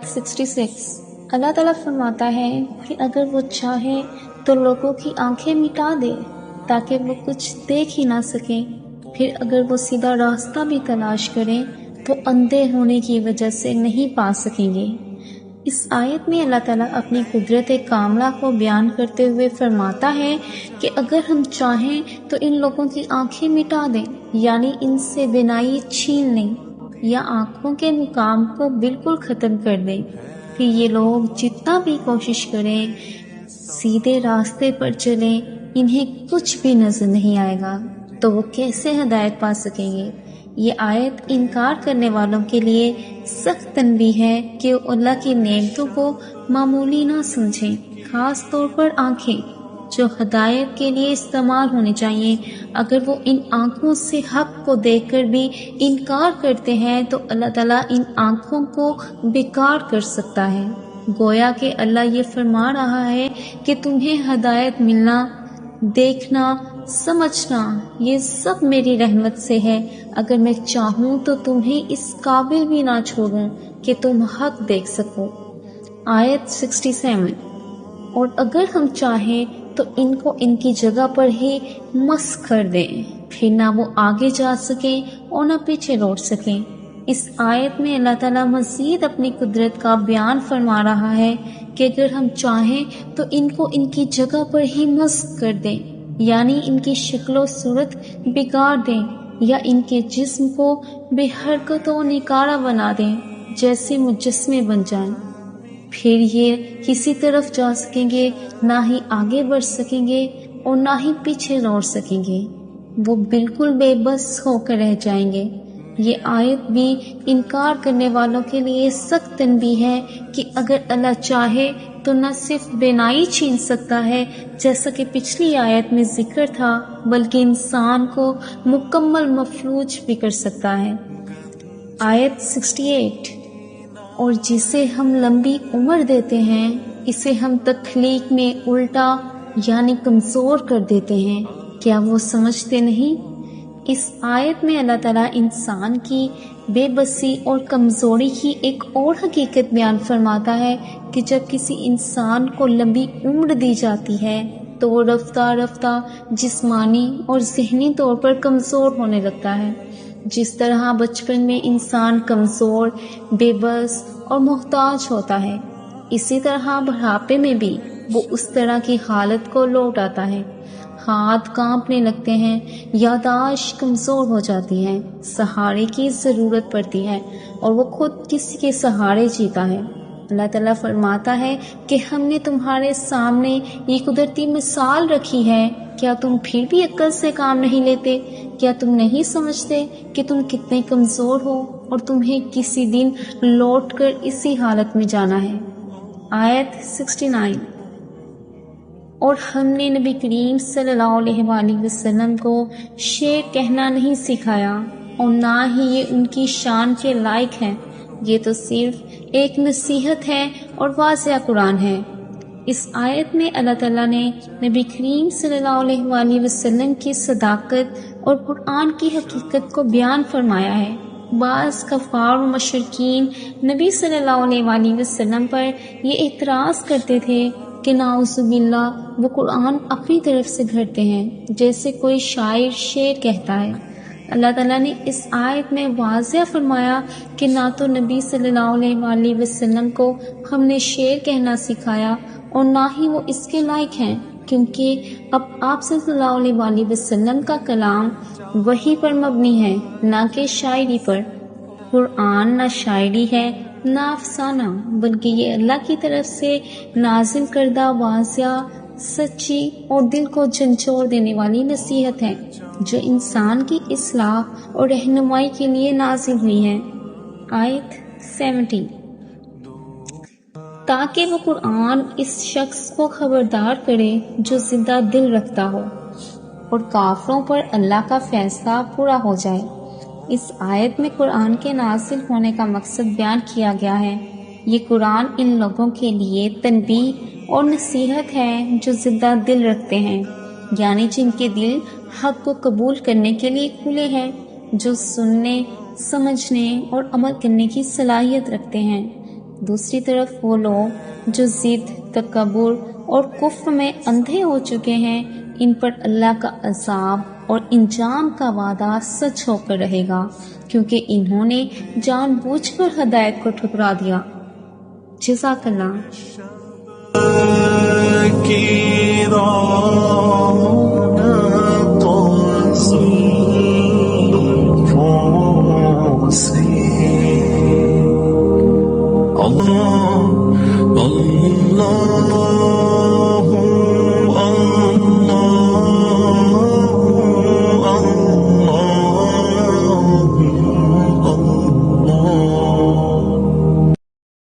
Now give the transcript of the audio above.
66 اللہ تعالیٰ فرماتا ہے کہ اگر وہ چاہے تو لوگوں کی آنکھیں مٹا دے تاکہ وہ کچھ دیکھ ہی نہ سکیں، پھر اگر وہ سیدھا راستہ بھی تلاش کریں تو اندھے ہونے کی وجہ سے نہیں پا سکیں گے۔ اس آیت میں اللہ تعالیٰ اپنی قدرت کاملہ کو بیان کرتے ہوئے فرماتا ہے کہ اگر ہم چاہیں تو ان لوگوں کی آنکھیں مٹا دیں، یعنی ان سے بینائی چھین لیں یا آنکھوں کے مقام کو بالکل ختم کر دیں، کہ یہ لوگ جتنا بھی کوشش کریں سیدھے راستے پر چلیں انہیں کچھ بھی نظر نہیں آئے گا، تو وہ کیسے ہدایت پا سکیں گے۔ یہ آیت انکار کرنے والوں کے لیے سخت تنبیہ ہے کہ وہ اللہ کی نعمتوں کو معمولی نہ سمجھیں، خاص طور پر آنکھیں جو ہدایت کے لیے استعمال ہونی چاہیے۔ اگر وہ ان آنکھوں سے حق کو دیکھ کر بھی انکار کرتے ہیں تو اللہ تعالیٰ ان آنکھوں کو بیکار کر سکتا ہے۔ گویا کہ اللہ یہ فرما رہا ہے کہ تمہیں ہدایت ملنا، دیکھنا، سمجھنا یہ سب میری رحمت سے ہے۔ اگر میں چاہوں تو تمہیں اس قابل بھی نہ چھوڑوں کہ تم حق دیکھ سکو۔ آیت 67 اور اگر ہم چاہیں تو ان کو ان کی جگہ پر ہی مسخ کر دیں، پھر نہ وہ آگے جا سکیں اور نہ پیچھے لوٹ سکیں۔ اس آیت میں اللہ تعالیٰ مزید اپنی قدرت کا بیان فرما رہا ہے کہ اگر ہم چاہیں تو ان کو ان کی جگہ پر ہی مسخ کر دیں، یعنی ان کی شکل و صورت بگاڑ دیں یا ان کے جسم کو بے حرکت و نکارہ بنا دیں، جیسے مجسمے بن جائیں۔ پھر یہ کسی طرف جا سکیں گے، نہ ہی آگے بڑھ سکیں گے اور نہ ہی پیچھے لوٹ سکیں گے، وہ بالکل بے بس ہو کر رہ جائیں گے۔ یہ آیت بھی انکار کرنے والوں کے لیے سخت تنبیہ ہے کہ اگر اللہ چاہے تو نہ صرف بینائی چھین سکتا ہے جیسا کہ پچھلی آیت میں ذکر تھا، بلکہ انسان کو مکمل مفلوج بھی کر سکتا ہے۔ آیت 68 اور جسے ہم لمبی عمر دیتے ہیں اسے ہم تخلیق میں الٹا یعنی کمزور کر دیتے ہیں، کیا وہ سمجھتے نہیں؟ اس آیت میں اللہ تعالیٰ انسان کی بے بسی اور کمزوری کی ایک اور حقیقت بیان فرماتا ہے کہ جب کسی انسان کو لمبی عمر دی جاتی ہے تو وہ رفتہ رفتہ جسمانی اور ذہنی طور پر کمزور ہونے لگتا ہے۔ جس طرح بچپن میں انسان کمزور، بے بس اور محتاج ہوتا ہے، اسی طرح بڑھاپے میں بھی وہ اس طرح کی حالت کو لوٹ آتا ہے۔ ہاتھ کانپنے لگتے ہیں، یادداشت کمزور ہو جاتی ہے، سہارے کی ضرورت پڑتی ہے اور وہ خود کسی کے سہارے جیتا ہے۔ اللہ تعالیٰ فرماتا ہے کہ ہم نے تمہارے سامنے یہ قدرتی مثال رکھی ہے، کیا تم پھر بھی عقل سے کام نہیں لیتے؟ کیا تم نہیں سمجھتے کہ تم کتنے کمزور ہو اور تمہیں کسی دن لوٹ کر اسی حالت میں جانا ہے۔ آیت 69 اور ہم نے نبی کریم صلی اللہ علیہ وآلہ وسلم کو شعر کہنا نہیں سکھایا اور نہ ہی یہ ان کی شان کے لائق ہے، یہ تو صرف ایک نصیحت ہے اور واضح قرآن ہے۔ اس آیت میں اللہ تعالیٰ نے نبی کریم صلی اللہ علیہ وآلہ وسلم کی صداقت اور قرآن کی حقیقت کو بیان فرمایا ہے۔ بعض کفار و مشرکین نبی صلی اللہ علیہ وآلہ وسلم پر یہ اعتراض کرتے تھے کہ نعوذ باللہ وہ قرآن اپنی طرف سے گھڑتے ہیں، جیسے کوئی شاعر شعر کہتا ہے۔ اللہ تعالیٰ نے اس آیت میں واضح فرمایا کہ نہ تو نبی صلی اللہ علیہ وآلہ وسلم کو ہم نے شعر کہنا سکھایا اور نہ ہی وہ اس کے لائق ہیں، کیونکہ اب آپ صلی اللہ علیہ وآلہ وسلم کا کلام وحی پر مبنی ہے، نہ کہ شاعری پر۔ قرآن نہ شاعری ہے نہ افسانہ، بلکہ یہ اللہ کی طرف سے نازل کردہ واضح، سچی اور دل کو جھنجھوڑ دینے والی نصیحت ہے جو انسان کی اصلاح اور رہنمائی کے لیے نازل ہوئی ہے۔ آیت 70 تاکہ وہ قرآن اس شخص کو خبردار کرے جو زندہ دل رکھتا ہو اور کافروں پر اللہ کا فیصلہ پورا ہو جائے۔ اس آیت میں قرآن کے نازل ہونے کا مقصد بیان کیا گیا ہے۔ یہ قرآن ان لوگوں کے لیے تنبیہ اور نصیحت ہے جو زندہ دل رکھتے ہیں، یعنی جن کے دل حق کو قبول کرنے کے لیے کھلے ہیں، جو سننے، سمجھنے اور عمل کرنے کی صلاحیت رکھتے ہیں۔ دوسری طرف وہ لوگ جو ضد، تکبر اور کفر میں اندھے ہو چکے ہیں، ان پر اللہ کا عذاب اور انجام کا وعدہ سچ ہو کر رہے گا، کیونکہ انہوں نے جان بوجھ کر ہدایت کو ٹھکرا دیا۔ جزاک اللہ۔